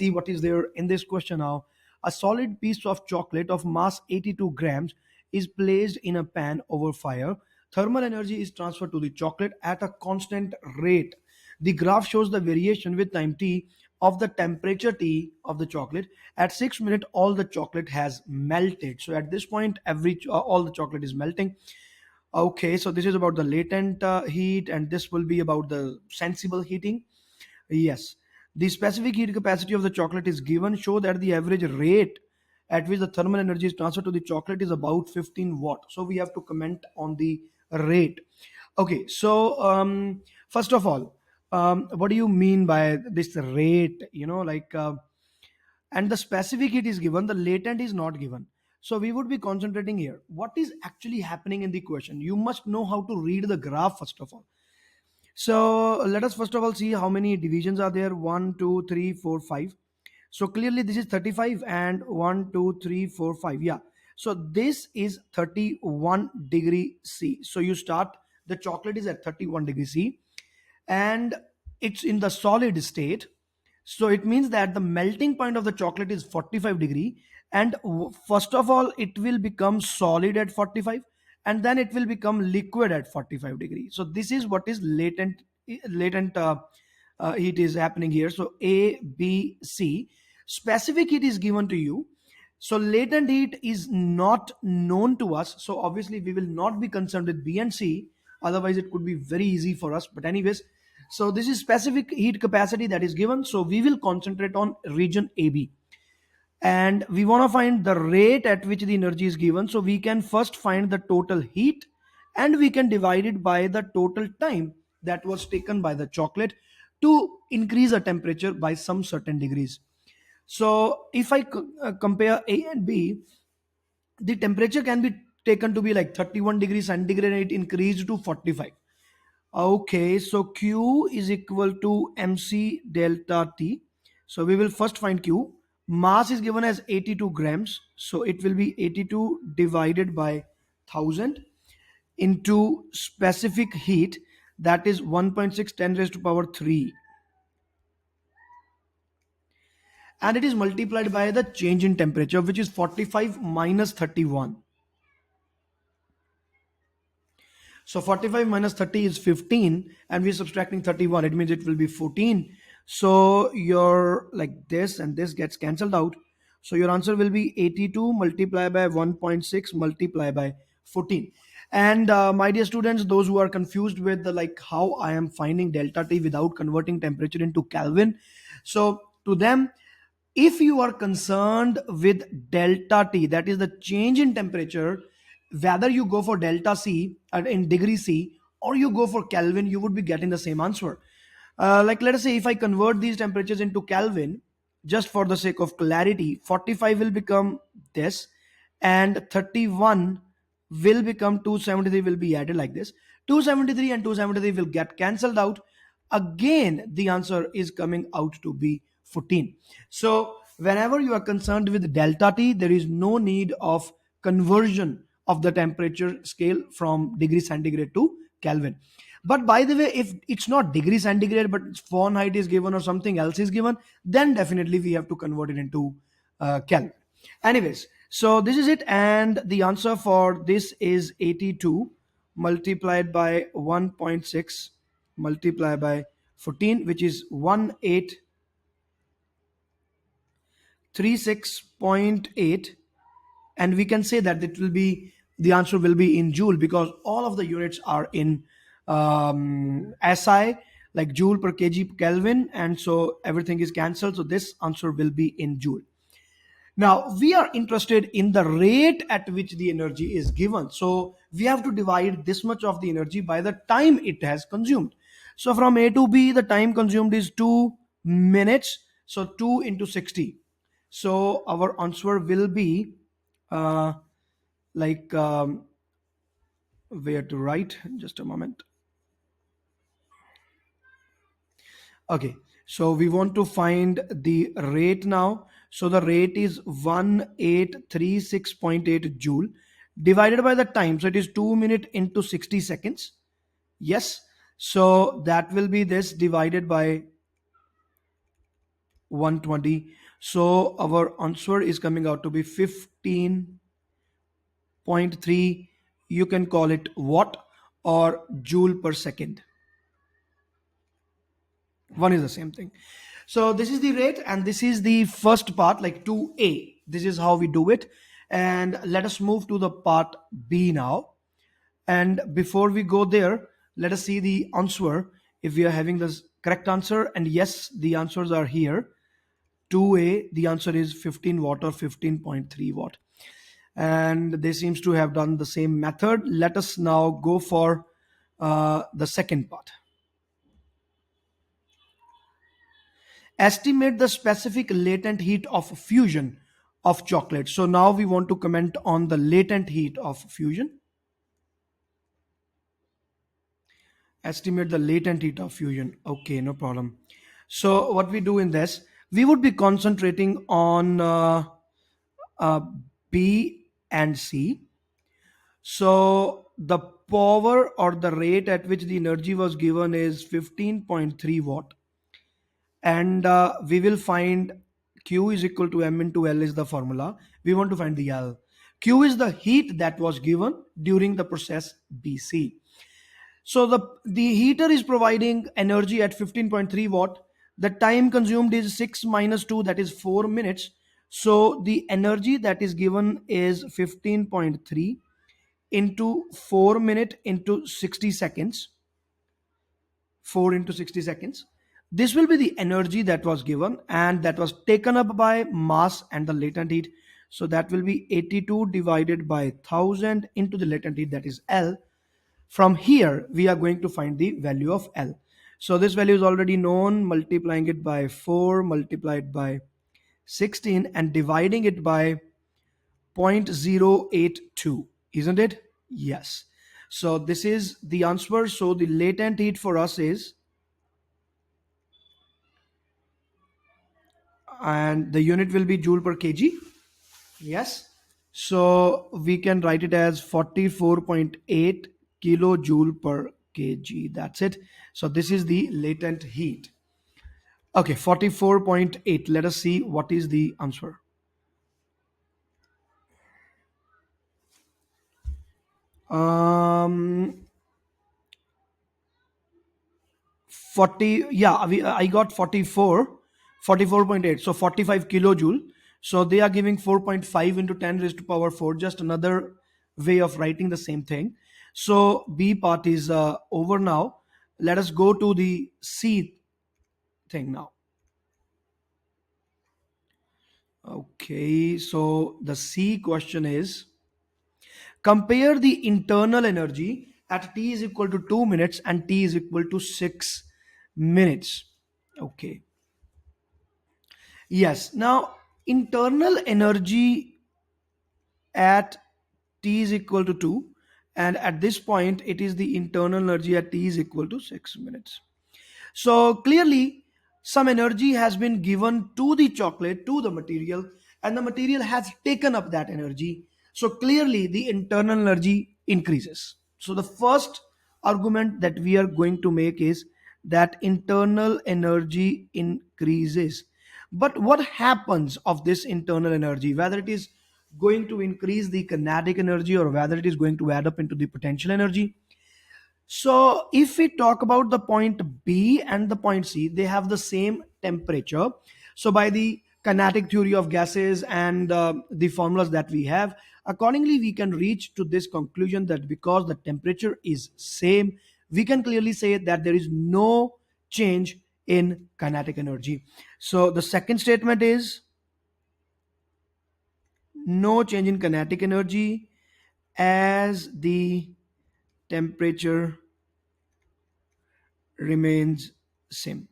see what is there in this question now. A solid piece of chocolate of mass 82 grams is placed in a pan over fire. Thermal energy is transferred to the chocolate at a constant rate. The graph shows the variation with time t of the temperature t of the chocolate. At 6 minutes, all the chocolate has melted. So at this point, all the chocolate is melting. Okay, so this is about the latent heat, and this will be about the sensible heating. Yes. The specific heat capacity of the chocolate is given. Show that the average rate at which the thermal energy is transferred to the chocolate is about 15 watt. So we have to comment on the rate. Okay, so first of all, what do you mean by this rate? And the specific heat is given, the latent is not given. So we would be concentrating here. What is actually happening in the question? You must know how to read the graph first of all. So let us first of all see how many divisions are there. 1, 2, 3, 4, 5. So clearly this is 35 and 1, 2, 3, 4, 5. Yeah. So this is 31 degree C. So you start, the chocolate is at 31 degree C and it's in the solid state. So it means that the melting point of the chocolate is 45 degree, and first of all it will become solid at 45 and then it will become liquid at 45 degree. So this is what is latent heat is happening here. So A, B, C. Specific heat is given to you. So latent heat is not known to us. So obviously we will not be concerned with B and C. Otherwise it could be very easy for us. But anyways, so this is specific heat capacity that is given. So we will concentrate on region AB. And we want to find the rate at which the energy is given. So we can first find the total heat and we can divide it by the total time that was taken by the chocolate to increase the temperature by some certain degrees. So if I compare A and B, the temperature can be taken to be like 31 degrees centigrade and it increased to 45. Okay, so Q is equal to MC delta T. So we will first find Q. Mass is given as 82 grams. So it will be 82 divided by 1000 into specific heat, that is 1.6 10 raised to power 3. And it is multiplied by the change in temperature, which is 45 minus 31. So 45 minus 30 is 15 and we're subtracting 31. It means it will be 14. So your like this and this gets cancelled out. So your answer will be 82 multiplied by 1.6 multiplied by 14. And my dear students, those who are confused with the like how I am finding delta T without converting temperature into Kelvin. So to them, if you are concerned with delta T, that is the change in temperature, whether you go for delta C in degree C or you go for Kelvin, you would be getting the same answer. Like let us say if I convert these temperatures into Kelvin, just for the sake of clarity, 45 will become this and 31 will become 273 will be added like this. 273 and 273 will get cancelled out. Again, the answer is coming out to be 14. So whenever you are concerned with delta T, there is no need of conversion of the temperature scale from degree centigrade to Kelvin. But by the way, if it's not degree centigrade, but Fahrenheit is given or something else is given, then definitely we have to convert it into Kelvin. Anyways, so this is it. And the answer for this is 82 multiplied by 1.6 multiplied by 14, which is 1836.8. And we can say that it will be, the answer will be in joule because all of the units are in SI, like joule per kg per Kelvin, and so everything is cancelled. So this answer will be in joule. Now we are interested in the rate at which the energy is given. So we have to divide this much of the energy by the time it has consumed. So from A to B, the time consumed is 2 minutes. So 2 into 60. So our answer will be uh, like where to write, just a moment. Okay, so we want to find the rate now. So the rate is 1836.8 joule divided by the time. So it is 2 minutes into 60 seconds. Yes. So that will be this divided by 120. So our answer is coming out to be 15.3. You can call it watt or joule per second. One is the same thing. So this is the rate, and this is the first part, like 2A. This is how we do it. And let us move to the part B now. And before we go there, let us see the answer if we are having the correct answer. And yes, the answers are here. 2A, the answer is 15 watt or 15.3 watt. And they seems to have done the same method. Let us now go for the second part. Estimate the specific latent heat of fusion of chocolate. So now we want to comment on the latent heat of fusion. Estimate the latent heat of fusion. Okay, no problem. So what we do in this, we would be concentrating on uh, B and C. So the power or the rate at which the energy was given is 15.3 watt. And we will find Q is equal to M into L is the formula. We want to find the L. Q is the heat that was given during the process BC. So the heater is providing energy at 15.3 watt. The time consumed is 6 minus 2, that is 4 minutes. So the energy that is given is 15.3 into 4 minute into 60 seconds. 4 into 60 seconds. This will be the energy that was given and that was taken up by mass and the latent heat. So that will be 82 divided by 1000 into the latent heat, that is L. From here, we are going to find the value of L. So this value is already known, multiplying it by 4, multiplied by 16 and dividing it by 0.082, isn't it? Yes. So this is the answer. So the latent heat for us is, and the unit will be joule per kg. Yes. So we can write it as 44.8 kilojoule per kg. That's it. So this is the latent heat. Okay, 44.8. Let us see what is the answer. Um, 40, yeah, I got 44.8. So 45 kilojoule. So they are giving 4.5 into 10 raised to power 4. Just another way of writing the same thing. So B part is over now. Let us go to the C thing now. Okay, so the C question is, compare the internal energy at t is equal to 2 minutes and t is equal to 6 minutes. Okay. Yes. Now, internal energy at t is equal to 2, and at this point it is the internal energy at t is equal to 6 minutes. So clearly, some energy has been given to the chocolate, to the material, and the material has taken up that energy. So clearly, the internal energy increases. So the first argument that we are going to make is that internal energy increases. But what happens of this internal energy, whether it is going to increase the kinetic energy or whether it is going to add up into the potential energy? So if we talk about the point B and the point C, they have the same temperature. So by the kinetic theory of gases and the formulas that we have, accordingly we can reach to this conclusion that because the temperature is same, we can clearly say that there is no change in kinetic energy. So the second statement is no change in kinetic energy as the temperature remains same.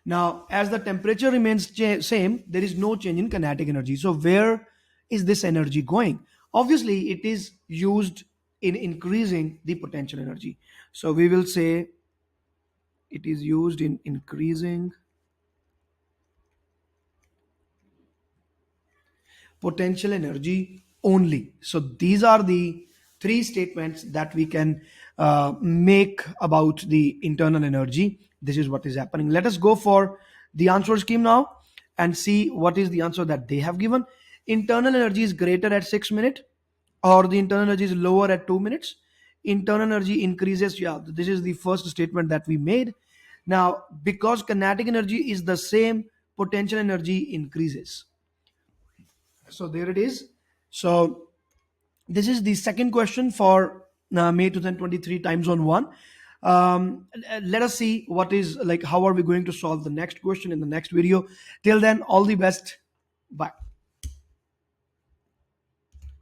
Now, as the temperature remains same, there is no change in kinetic energy. So, where is this energy going? Obviously, it is used in increasing the potential energy. So, we will say it is used in increasing potential energy only. So, these are the three statements that we can make about the internal energy. This is what is happening. Let us go for the answer scheme now. and see what is the answer that they have given. Internal energy is greater at 6 minutes, or the internal energy is lower at 2 minutes. Internal energy increases. Yeah, this is the first statement that we made. Now, because kinetic energy is the same, potential energy increases. So there it is. So this is the second question for May 2023 time zone 1. Let us see what is like, how are we going to solve the next question in the next video. Till then, all the best. Bye.